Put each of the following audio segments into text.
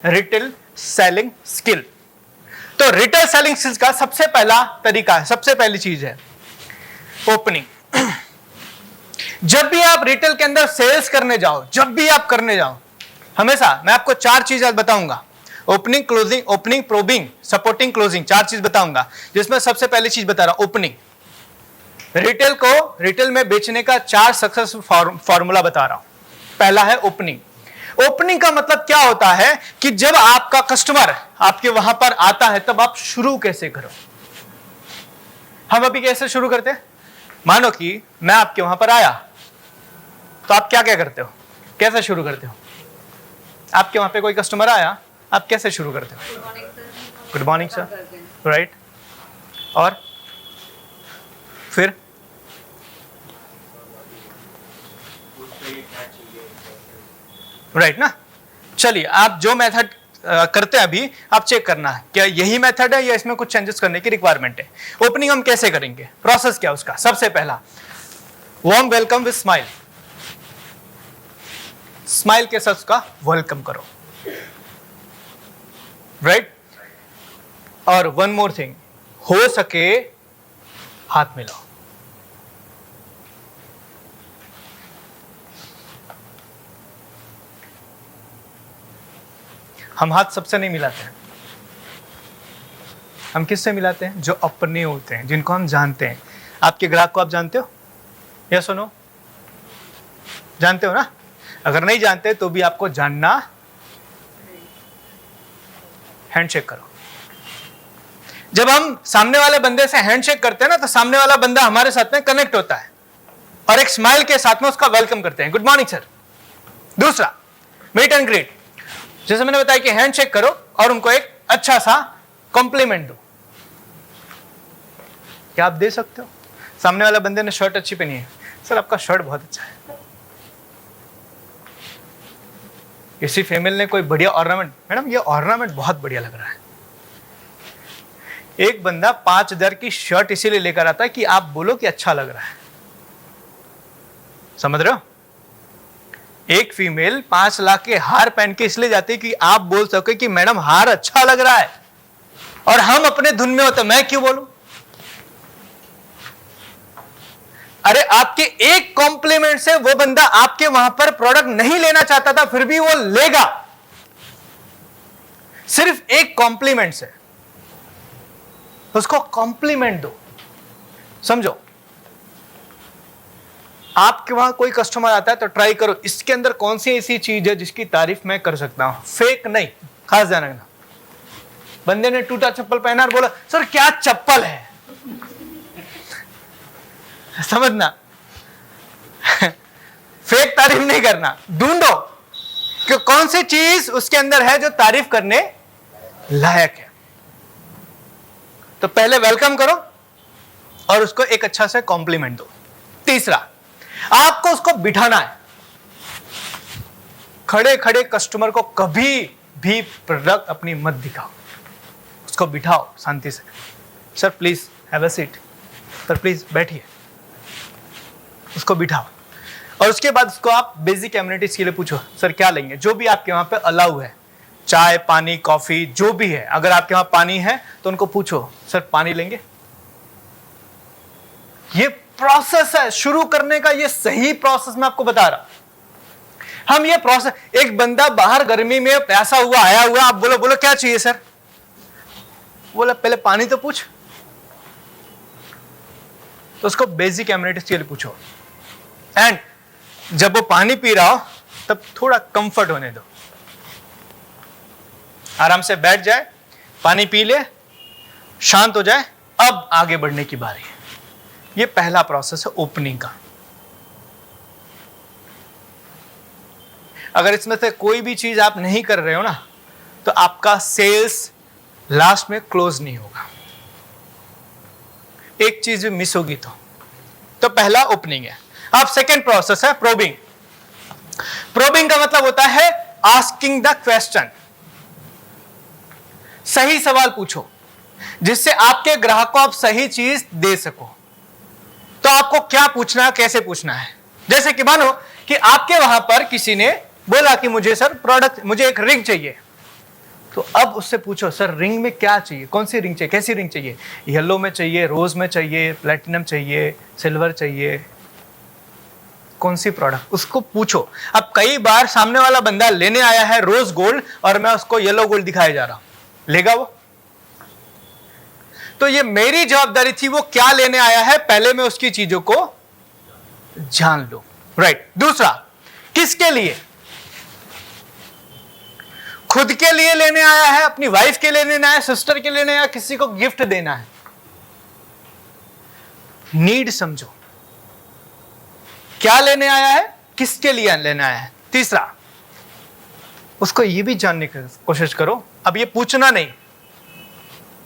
Retail selling skill. तो retail selling skills का सबसे पहला तरीका है, सबसे पहली चीज है ओपनिंग। जब भी आप रिटेल के अंदर सेल्स करने जाओ, जब भी आप करने जाओ, हमेशा मैं आपको 4 चीज आज बताऊंगा। Opening, closing, opening, probing, supporting, closing, 4 चीज बताऊंगा, जिसमें सबसे पहली चीज बता रहा हूं ओपनिंग। रिटेल में बेचने का 4 सक्सेस फॉर्मूला बता रहा हूं। पहला है ओपनिंग। ओपनिंग का मतलब क्या होता है कि जब आपका कस्टमर आपके वहां पर आता है तब आप शुरू कैसे करो। हम अभी कैसे शुरू करते हैं? मानो कि मैं आपके वहां पर आया तो आप क्या क्या करते हो, कैसे शुरू करते हो? आपके वहां पे कोई कस्टमर आया, आप कैसे शुरू करते हो? Good morning sir, right. और फिर राइट ना। चलिए, आप जो मेथड करते हैं अभी आप चेक करना है क्या यही मेथड है या इसमें कुछ चेंजेस करने की रिक्वायरमेंट है। ओपनिंग हम कैसे करेंगे, प्रोसेस क्या उसका? सबसे पहला warm welcome with smile. Smile के साथ उसका वेलकम करो, राइट। और वन मोर थिंग, हो सके हाथ मिलाओ। हम हाथ सबसे नहीं मिलाते हैं, हम किससे मिलाते हैं? जो अपने होते हैं, जिनको हम जानते हैं। आपके ग्राहक को आप जानते हो या सुनो? जानते हो ना? अगर नहीं जानते तो भी आपको जानना। हैंडशेक करो। जब हम सामने वाले बंदे से हैंडशेक करते हैं ना, तो सामने वाला बंदा हमारे साथ में कनेक्ट होता है और एक स्माइल के साथ में उसका वेलकम करते हैं, गुड मॉर्निंग सर। दूसरा मीट एंड ग्रीट। जैसे मैंने बताया कि हैंडशेक करो और उनको एक अच्छा सा कॉम्प्लीमेंट दो। क्या आप दे सकते हो? सामने वाले बंदे ने शर्ट अच्छी पहनी है, सर आपका शर्ट बहुत अच्छा है। किसी फीमेल ने कोई बढ़िया ऑर्नामेंट, मैडम ये ऑर्नामेंट बहुत बढ़िया लग रहा है। एक बंदा 5,000 की शर्ट इसीलिए लेकर आता है कि आप बोलो कि अच्छा लग रहा है। समझ रहे हो? एक फीमेल 5 लाख के हार पहन के इसलिए जाती है कि आप बोल सके कि मैडम हार अच्छा लग रहा है, और हम अपने धुन में होते, मैं क्यों बोलूं? अरे आपके एक कॉम्प्लीमेंट से वो बंदा आपके वहां पर प्रोडक्ट नहीं लेना चाहता था, फिर भी वो लेगा, सिर्फ एक कॉम्प्लीमेंट से। उसको कॉम्प्लीमेंट दो। समझो, आपके वहां कोई कस्टमर आता है तो ट्राई करो इसके अंदर कौन सी ऐसी चीज है जिसकी तारीफ मैं कर सकता हूं। फेक नहीं, खास ध्यान रखना। बंदे ने टूटा चप्पल पहना और बोला सर क्या चप्पल है, समझना। फेक तारीफ नहीं करना, ढूंढो कि कौन सी चीज उसके अंदर है जो तारीफ करने लायक है। तो पहले वेलकम करो और उसको एक अच्छा से कॉम्प्लीमेंट दो। तीसरा, आपको उसको बिठाना है। खड़े खड़े कस्टमर को कभी भी प्रोडक्ट अपनी मत दिखाओ, उसको बिठाओ शांति से। Sir please have a seat, sir please बैठिए, उसको बिठाओ। और उसके बाद उसको आप बेसिक एमिनिटीज के लिए पूछो, सर क्या लेंगे? जो भी आपके वहां पे अलाउ है, चाय, पानी, कॉफी, जो भी है। अगर आपके वहां पानी है तो उनको पूछो सर पानी लेंगे। ये प्रोसेस है शुरू करने का, ये सही प्रोसेस मैं आपको बता रहा हूं। हम ये प्रोसेस, एक बंदा बाहर गर्मी में प्यासा हुआ आया हुआ, आप बोलो बोलो क्या चाहिए सर? बोला पहले पानी तो पूछ। तो उसको बेसिक एमिनिटीज के लिए पूछो। एंड जब वो पानी पी रहा हो तब थोड़ा कंफर्ट होने दो, आराम से बैठ जाए, पानी पी ले, शांत हो जाए, अब आगे बढ़ने की बारी है। ये पहला प्रोसेस है ओपनिंग का। अगर इसमें से कोई भी चीज आप नहीं कर रहे हो ना, तो आपका सेल्स लास्ट में क्लोज नहीं होगा। एक चीज भी मिस होगी तो पहला ओपनिंग है। अब सेकेंड प्रोसेस है प्रोबिंग। प्रोबिंग का मतलब होता है आस्किंग द क्वेश्चन। सही सवाल पूछो जिससे आपके ग्राहक को आप सही चीज दे सको। तो आपको क्या पूछना है, कैसे पूछना है? जैसे कि मानो कि आपके वहां पर किसी ने बोला कि मुझे सर प्रोडक्ट, मुझे एक रिग चाहिए। तो अब उससे पूछो सर रिंग में क्या चाहिए, कौन सी रिंग चाहिए, कैसी रिंग चाहिए, येलो में चाहिए, रोज में चाहिए, प्लेटिनम चाहिए, सिल्वर चाहिए, कौन सी प्रोडक्ट, उसको पूछो। अब कई बार सामने वाला बंदा लेने आया है रोज गोल्ड और मैं उसको येलो गोल्ड दिखाया जा रहा हूं, लेगा वो? तो ये मेरी जवाबदारी थी वो क्या लेने आया है, पहले मैं उसकी चीजों को जान लो। राइट। दूसरा, किसके लिए? खुद के लिए लेने आया है, अपनी वाइफ के लिए लेना है, सिस्टर के लिए लेना है, किसी को गिफ्ट देना है? नीड समझो, क्या लेने आया है, किसके लिए लेने आया है। तीसरा, उसको यह भी जानने की कोशिश करो, अब ये पूछना नहीं,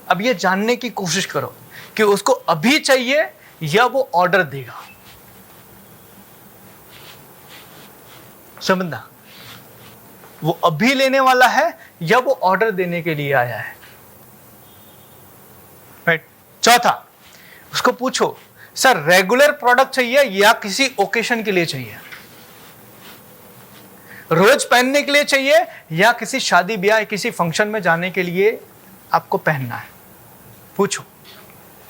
अब ये जानने की कोशिश करो कि उसको अभी चाहिए या वो ऑर्डर देगा। समझना, वो अभी लेने वाला है या वो ऑर्डर देने के लिए आया है। राइट। चौथा, उसको पूछो सर रेगुलर प्रोडक्ट चाहिए या किसी ओकेशन के लिए चाहिए, रोज पहनने के लिए चाहिए या किसी शादी ब्याह किसी फंक्शन में जाने के लिए आपको पहनना है, पूछो।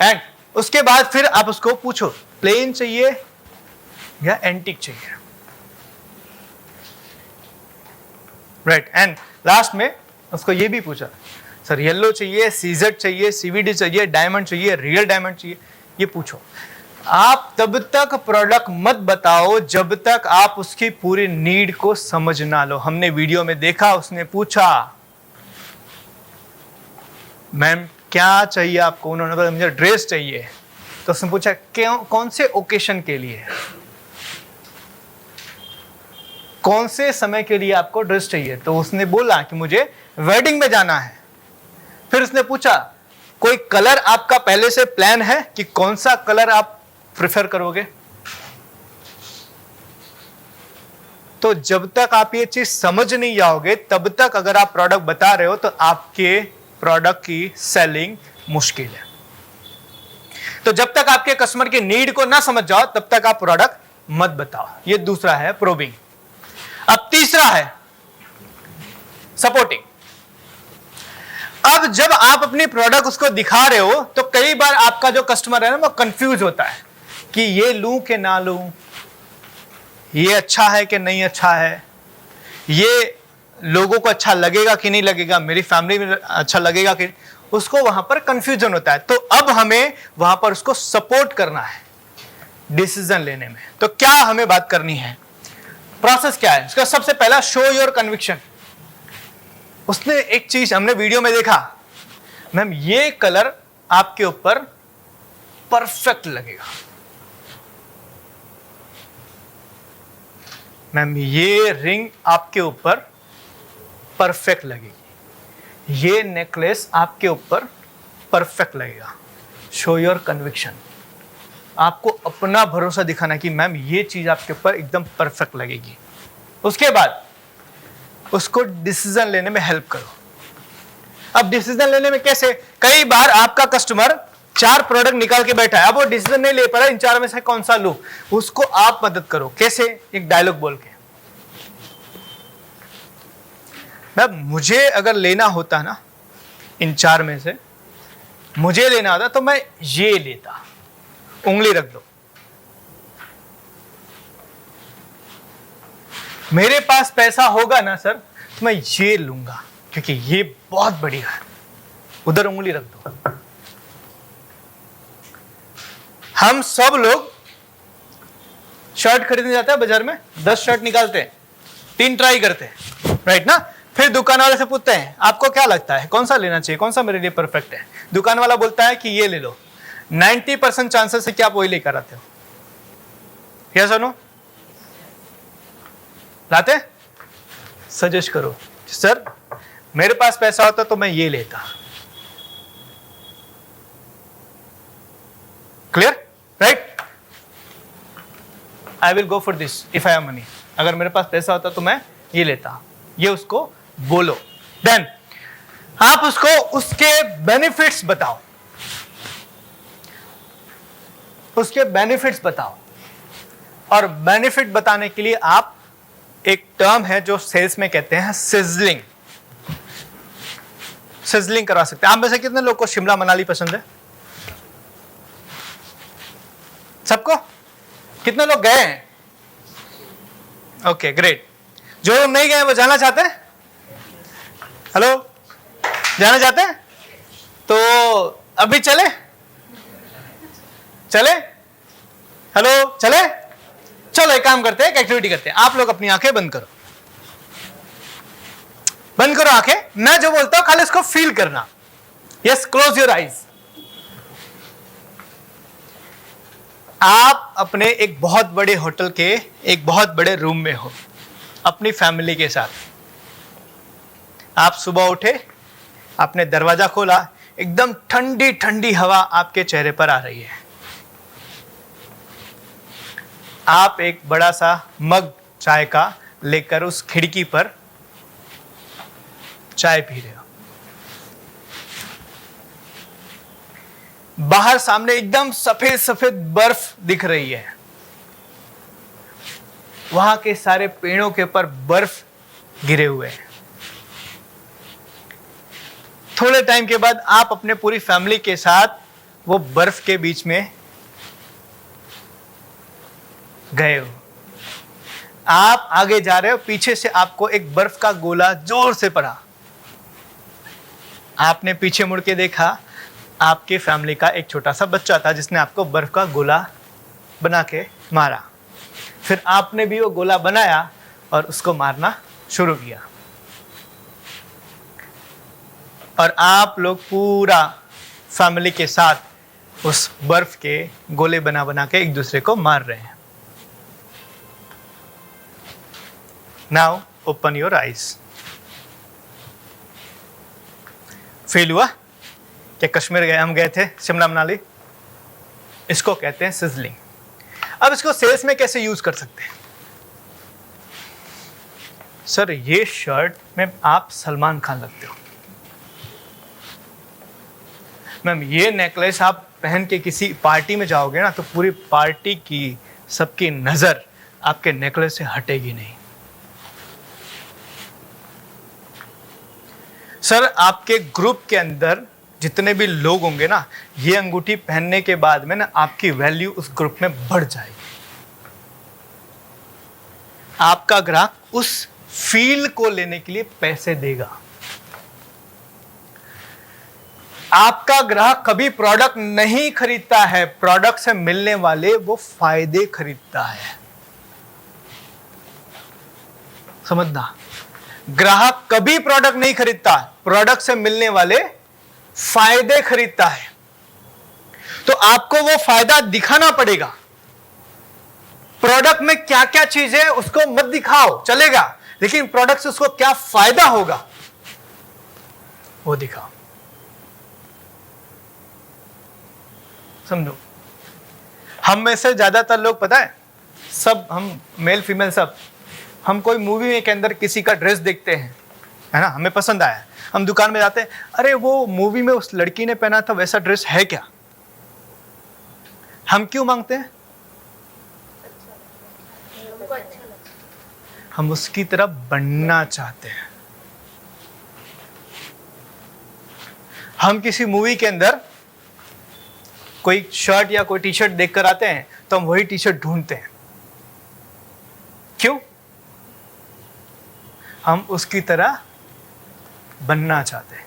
एंड उसके बाद फिर आप उसको पूछो प्लेन चाहिए या एंटीक चाहिए। राइट। एंड लास्ट में उसको ये भी पूछा सर येलो चाहिए, सीजेड चाहिए, सीवीडी चाहिए, डायमंड चाहिए, रियल डायमंड चाहिए, ये पूछो। आप तब तक प्रोडक्ट मत बताओ जब तक आप उसकी पूरी नीड को समझ ना लो। हमने वीडियो में देखा, उसने पूछा मैम क्या चाहिए आपको, उन्होंने बोला मुझे ड्रेस चाहिए, तो उसने पूछा क्यों, कौन से ओकेशन के लिए, कौन से समय के लिए आपको ड्रेस चाहिए, तो उसने बोला कि मुझे वेडिंग में जाना है। फिर उसने पूछा कोई कलर आपका पहले से प्लान है कि कौन सा कलर आप प्रेफर करोगे। तो जब तक आप ये चीज समझ नहीं जाओगे तब तक अगर आप प्रोडक्ट बता रहे हो तो आपके प्रोडक्ट की सेलिंग मुश्किल है। तो जब तक आपके कस्टमर की नीड को ना समझ जाओ तब तक आप प्रोडक्ट मत बताओ। ये दूसरा है प्रोबिंग। अब तीसरा है सपोर्टिंग। अब जब आप अपनी प्रोडक्ट उसको दिखा रहे हो तो कई बार आपका जो कस्टमर है ना वो कंफ्यूज होता है कि ये लूं कि ना लूं, ये अच्छा है कि नहीं अच्छा है, ये लोगों को अच्छा लगेगा कि नहीं लगेगा, मेरी फैमिली में अच्छा लगेगा कि, उसको वहां पर कंफ्यूजन होता है। तो अब हमें वहां पर उसको सपोर्ट करना है डिसीजन लेने में। तो क्या हमें बात करनी है, प्रोसेस क्या है उसका? सबसे पहला शो योर कन्विक्शन। उसने एक चीज हमने वीडियो में देखा, मैम ये कलर आपके ऊपर परफेक्ट लगेगा, मैम ये रिंग आपके ऊपर परफेक्ट लगेगी, ये नेकलेस आपके ऊपर परफेक्ट लगेगा। शो योर कन्विक्शन, आपको अपना भरोसा दिखाना कि मैम ये चीज आपके ऊपर एकदम परफेक्ट लगेगी। उसके बाद उसको डिसीजन लेने में हेल्प करो। अब डिसीजन लेने में कैसे? कई बार आपका कस्टमर 4 प्रोडक्ट निकाल के बैठा है, अब वो डिसीजन नहीं ले पा रहा इन 4 में से कौन सा लूं, उसको आप मदद करो। कैसे? एक डायलॉग बोल के, मैम मुझे अगर लेना होता ना इन 4 में से, मुझे लेना होता तो मैं ये लेता, उंगली रख दो। मेरे पास पैसा होगा ना सर तो मैं ये लूंगा क्योंकि ये बहुत बढ़िया है, उधर उंगली रख दो। हम सब लोग शर्ट खरीदने जाते हैं बाजार में, 10 शर्ट निकालते हैं, 3 ट्राई करते हैं, राइट ना? फिर दुकान वाले से पूछते हैं आपको क्या लगता है कौन सा लेना चाहिए, कौन सा मेरे लिए परफेक्ट है। दुकान वाला बोलता है कि ये ले लो। 90% चांसेस है कि आप वही लेकर आते हो। यस और नो? लाते? सजेस्ट करो सर मेरे पास पैसा होता तो मैं ये लेता। Clear? Right? I will go for this if I have money. अगर मेरे पास पैसा होता तो मैं ये लेता। ये उसको बोलो। देन आप उसको उसके बेनिफिट्स बताओ, उसके बेनिफिट्स बताओ। और बेनिफिट बताने के लिए आप एक टर्म है जो सेल्स में कहते हैं सिजलिंग। सिजलिंग करवा सकते हैं। आप में से कितने लोग को शिमला मनाली पसंद है? सबको? कितने लोग गए हैं? Okay great. जो लोग नहीं गए वो जाना चाहते हैं? हेलो, जाना चाहते हैं? तो अभी चले? चले? हेलो, चले? चलो एक काम करते हैं, एक एक्टिविटी करते हैं। आप लोग अपनी आंखें बंद करो, बंद करो आंखें। मैं जो बोलता हूं खाली इसको फील करना। Yes, close your eyes. आप अपने एक बहुत बड़े होटल के एक बहुत बड़े रूम में हो अपनी फैमिली के साथ। आप सुबह उठे, आपने दरवाजा खोला, एकदम ठंडी ठंडी हवा आपके चेहरे पर आ रही है। आप एक बड़ा सा मग चाय का लेकर उस खिड़की पर चाय पी रहे हो। बाहर सामने एकदम सफेद सफेद बर्फ दिख रही है। वहां के सारे पेड़ों के ऊपर बर्फ गिरे हुए हैं। थोड़े टाइम के बाद आप अपने पूरी फैमिली के साथ वो बर्फ के बीच में गए हो। आप आगे जा रहे हो, पीछे से आपको एक बर्फ का गोला जोर से पड़ा। आपने पीछे मुड़ के देखा, आपके फैमिली का एक छोटा सा बच्चा था जिसने आपको बर्फ का गोला बना के मारा। फिर आपने भी वो गोला बनाया और उसको मारना शुरू किया। और आप लोग पूरा फैमिली के साथ उस बर्फ के गोले बना बना के एक दूसरे को मार रहे हैं। Now open your eyes. Feel हुआ कि कश्मीर गए, हम गए थे शिमला मनाली। इसको कहते हैं सिजलिंग। अब इसको सेल्स में कैसे यूज कर सकते हैं? सर ये शर्ट में आप सलमान खान लगते हो। मैम ये नेकलेस आप पहन के किसी पार्टी में जाओगे ना तो पूरी पार्टी की सबकी नजर आपके नेकलेस से हटेगी नहीं। सर आपके ग्रुप के अंदर जितने भी लोग होंगे ना, ये अंगूठी पहनने के बाद में ना आपकी वैल्यू उस ग्रुप में बढ़ जाएगी। आपका ग्राहक उस फील को लेने के लिए पैसे देगा। आपका ग्राहक कभी प्रोडक्ट नहीं खरीदता है, प्रोडक्ट से मिलने वाले वो फायदे खरीदता है। समझना, ग्राहक कभी प्रोडक्ट नहीं खरीदता, प्रोडक्ट से मिलने वाले फायदे खरीदता है। तो आपको वो फायदा दिखाना पड़ेगा। प्रोडक्ट में क्या क्या चीज है उसको मत दिखाओ, चलेगा, लेकिन प्रोडक्ट से उसको क्या फायदा होगा वो दिखाओ। समझो, हम में से ज्यादातर लोग पता है, सब हम मेल फीमेल सब, हम कोई मूवी में के अंदर किसी का ड्रेस देखते हैं, है ना, हमें पसंद आया, हम दुकान में जाते हैं, अरे वो मूवी में उस लड़की ने पहना था वैसा ड्रेस है क्या? हम क्यों मांगते हैं? हम उसकी तरह बनना चाहते हैं। हम किसी मूवी के अंदर कोई शर्ट या कोई टी शर्ट देखकर आते हैं तो हम वही टी शर्ट ढूंढते हैं। क्यों? हम उसकी तरह बनना चाहते हैं।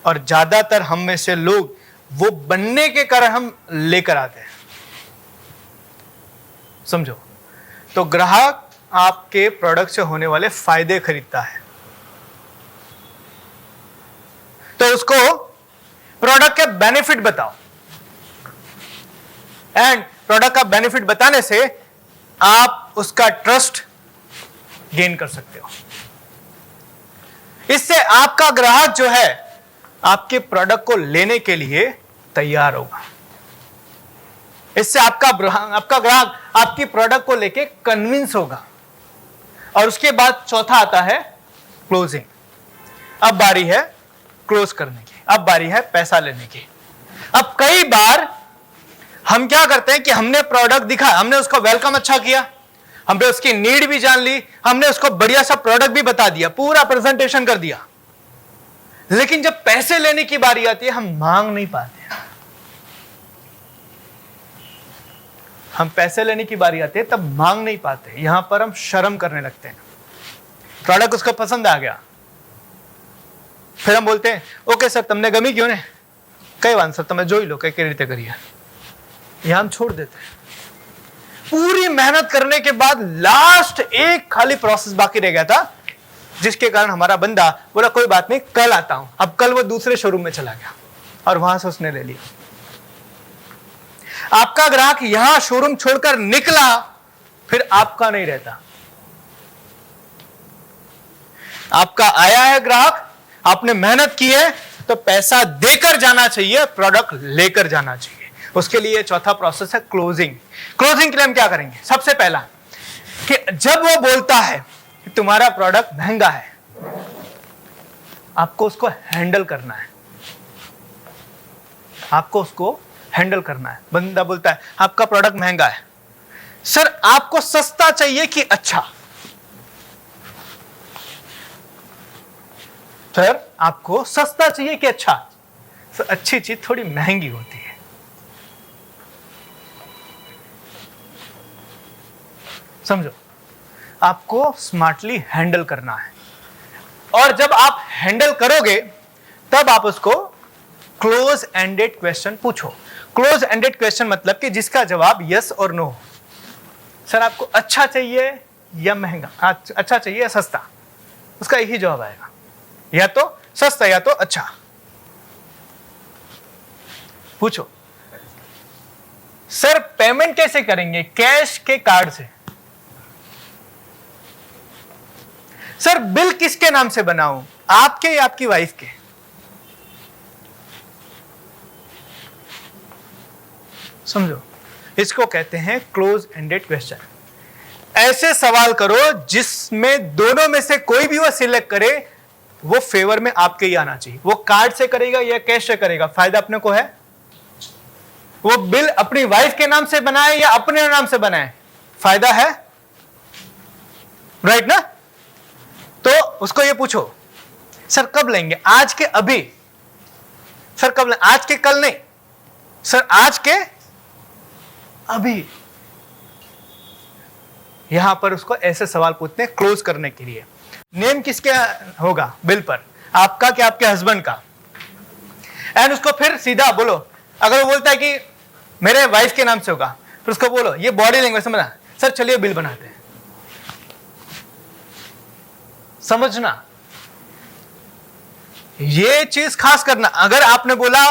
और ज्यादातर हम में से लोग वो बनने के कारण हम लेकर आते हैं। समझो, तो ग्राहक आपके प्रोडक्ट से होने वाले फायदे खरीदता है, तो उसको प्रोडक्ट के बेनिफिट बताओ। एंड प्रोडक्ट का बेनिफिट बताने से आप उसका ट्रस्ट गेन कर सकते हो। इससे आपका ग्राहक जो है आपके प्रोडक्ट को लेने के लिए तैयार होगा। इससे आपका ग्राहक आपकी प्रोडक्ट को लेके कन्विंस होगा। और उसके बाद चौथा आता है क्लोजिंग। अब बारी है क्लोज करने की, अब बारी है पैसा लेने की। अब कई बार हम क्या करते हैं कि हमने प्रोडक्ट दिखा, हमने उसको वेलकम अच्छा किया, हमने उसकी नीड भी जान ली, हमने उसको बढ़िया सा प्रोडक्ट भी बता दिया, पूरा प्रेजेंटेशन कर दिया, लेकिन जब पैसे लेने की बारी आती है हम मांग नहीं पाते। हम पैसे लेने की बारी आती है तब मांग नहीं पाते, यहां पर हम शर्म करने लगते हैं। प्रोडक्ट उसको पसंद आ गया, फिर हम बोलते हैं ओके सर તમને ગમી ગયો ને, કઈ વાંધો સર તમે જોઈ લો કઈ રીતે કરીએ, यहां हम छोड़ देते हैं। पूरी मेहनत करने के बाद लास्ट एक खाली प्रोसेस बाकी रह गया था, जिसके कारण हमारा बंदा बोला कोई बात नहीं कल आता हूं। अब कल वो दूसरे शोरूम में चला गया और वहां से उसने ले लिया। आपका ग्राहक यहां शोरूम छोड़कर निकला, फिर आपका नहीं रहता। आपका आया है ग्राहक, आपने मेहनत की है तो पैसा देकर जाना चाहिए, प्रोडक्ट लेकर जाना चाहिए। उसके लिए चौथा प्रोसेस है क्लोजिंग। क्लोजिंग के लिए हम क्या करेंगे? सबसे पहला कि जब वो बोलता है कि तुम्हारा प्रोडक्ट महंगा है, आपको उसको हैंडल करना है। आपको उसको हैंडल करना है। बंदा बोलता है आपका प्रोडक्ट महंगा है, सर आपको सस्ता चाहिए कि अच्छा? सर आपको सस्ता चाहिए कि अच्छा? सर अच्छी चीज थोड़ी महंगी होती है। समझो, आपको स्मार्टली हैंडल करना है, और जब आप हैंडल करोगे तब आप उसको क्लोज एंडेड क्वेश्चन पूछो। क्लोज एंडेड क्वेश्चन मतलब कि जिसका जवाब यस और नो। सर आपको अच्छा चाहिए या महंगा? अच्छा चाहिए या सस्ता? उसका यही जवाब आएगा, या तो सस्ता या तो अच्छा। पूछो सर पेमेंट कैसे करेंगे? कैश के कार्ड से? सर बिल किसके नाम से बनाऊं, आपके या आपकी वाइफ के? समझो, इसको कहते हैं क्लोज एंडेड क्वेश्चन। ऐसे सवाल करो जिसमें दोनों में से कोई भी वो सिलेक्ट करे, वो फेवर में आपके ही आना चाहिए। वो कार्ड से करेगा या कैश से करेगा, फायदा अपने को है। वो बिल अपनी वाइफ के नाम से बनाए या अपने नाम से बनाए, फायदा है, राइट ना? तो उसको ये पूछो सर कब लेंगे? आज के अभी? सर कब लेंगे? आज के कल नहीं, सर आज के अभी। यहां पर उसको ऐसे सवाल पूछते हैं क्लोज करने के लिए। नेम किसके होगा बिल पर, आपका कि आपके हस्बैंड का? एंड उसको फिर सीधा बोलो। अगर वो बोलता है कि मेरे वाइफ के नाम से होगा, फिर उसको बोलो, ये बॉडी लैंग्वेज समझना, सर चलिए बिल बनाते हैं। समझना, ये चीज खास करना। अगर आपने बोला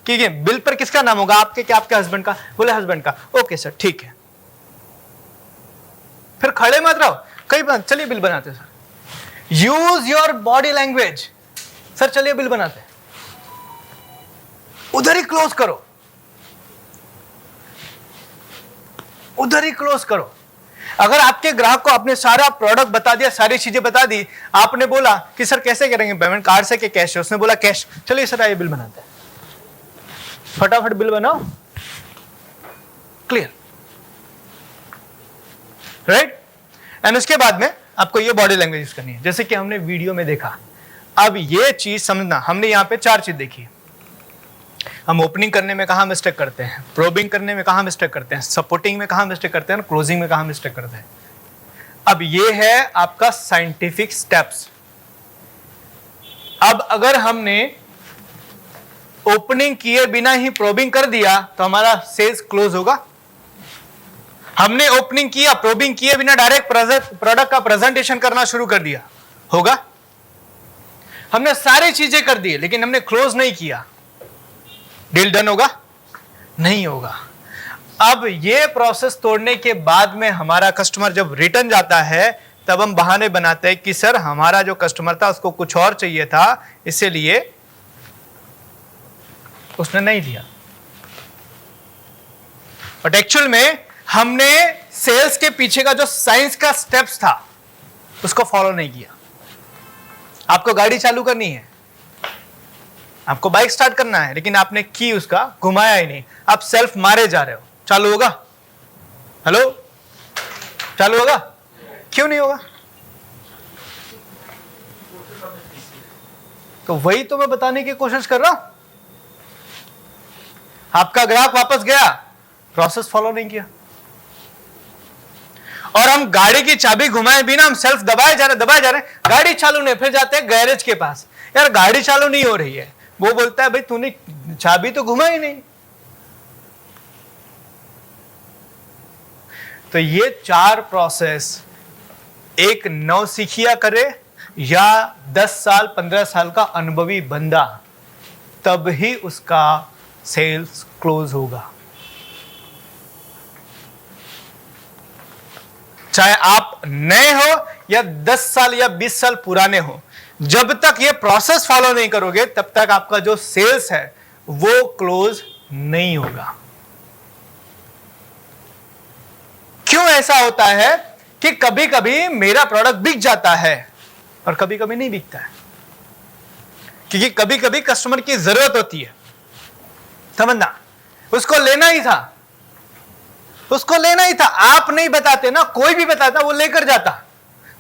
कि बिल पर किसका नाम होगा, आपके क्या आपके हस्बैंड का? बोले हस्बैंड का, ओके सर ठीक है। फिर खड़े मत रहो, कई बार चलिए बिल बनाते हैं sir. Use your body language, sir चलिए बिल बनाते हैं। उधर ही क्लोज करो, उधर ही क्लोज करो। अगर आपके ग्राहक को आपने सारा प्रोडक्ट बता दिया, सारी चीजें बता दी, आपने बोला कि सर कैसे करेंगे पेमेंट, कार्ड से कि कैश से? उसने बोला कैश, चलिए सर आइए बिल बनाते हैं। फटाफट बिल बनाओ, क्लियर, राइट? एंड उसके बाद में आपको ये बॉडी लैंग्वेज यूज करनी है, जैसे कि हमने वीडियो में देखा। अब ये चीज समझना, हमने यहां पे 4 चीज देखी। हम ओपनिंग करने में कहां मिस्टेक करते हैं, प्रोबिंग करने में कहां मिस्टेक करते हैं, सपोर्टिंग में कहां मिस्टेक करते हैं, क्लोजिंग में कहां मिस्टेक करते हैं। अब ये है आपका साइंटिफिक स्टेप्स। अब अगर हमने ओपनिंग किए बिना ही प्रोबिंग कर दिया तो हमारा सेल्स क्लोज होगा। हमने ओपनिंग किया, प्रोबिंग किए बिना डायरेक्ट प्रोडक्ट का प्रेजेंटेशन करना शुरू कर दिया, होगा? हमने सारी चीजें कर दी लेकिन हमने क्लोज नहीं किया, डील डन होगा? नहीं होगा। अब ये प्रोसेस तोड़ने के बाद में हमारा कस्टमर जब रिटर्न जाता है, तब हम बहाने बनाते हैं कि सर हमारा जो कस्टमर था उसको कुछ और चाहिए था, इसीलिए उसने नहीं दिया। बट एक्चुअल में हमने सेल्स के पीछे का जो साइंस का स्टेप्स था उसको फॉलो नहीं किया। आपको गाड़ी चालू करनी है, आपको बाइक स्टार्ट करना है, लेकिन आपने की उसका घुमाया ही नहीं, आप सेल्फ मारे जा रहे हो। चालू होगा? हेलो, चालू होगा? क्यों नहीं होगा? तो वही तो मैं बताने की कोशिश कर रहा हूं। आपका ग्राहक वापस गया, प्रोसेस फॉलो नहीं किया, और हम गाड़ी की चाबी घुमाए बिना हम सेल्फ दबाए जा रहे, गाड़ी चालू नहीं, फिर जाते हैं गैरेज के पास, यार गाड़ी चालू नहीं हो रही है। वो बोलता है भाई तूने चाबी तो घुमाई नहीं। तो ये 4 प्रोसेस एक नौसिखिया करे या 10 साल 15 साल का अनुभवी बंदा, तब ही उसका सेल्स क्लोज होगा। चाहे आप नए हो या 10 साल या 20 साल पुराने हो, जब तक ये प्रोसेस फॉलो नहीं करोगे तब तक आपका जो सेल्स है वो क्लोज नहीं होगा। क्यों ऐसा होता है कि कभी कभी मेरा प्रोडक्ट बिक जाता है और कभी कभी नहीं बिकता है? क्योंकि कभी कभी कस्टमर की जरूरत होती है, समझना, उसको लेना ही था, उसको लेना ही था, आप नहीं बताते ना, कोई भी बताता वो लेकर जाता।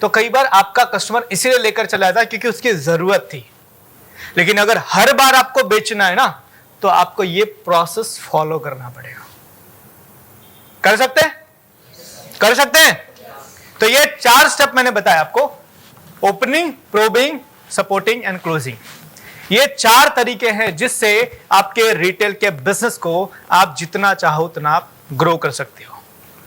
तो कई बार आपका कस्टमर इसीलिए लेकर चला जाता क्योंकि उसकी जरूरत थी। लेकिन अगर हर बार आपको बेचना है ना, तो आपको ये प्रोसेस फॉलो करना पड़ेगा। कर सकते हैं? कर सकते हैं? तो ये 4 स्टेप मैंने बताया आपको, opening, probing, supporting and closing. ये 4 तरीके हैं जिससे आपके रिटेल के बिजनेस को आप जितना चाहो उतना आप ग्रो कर सकते हो।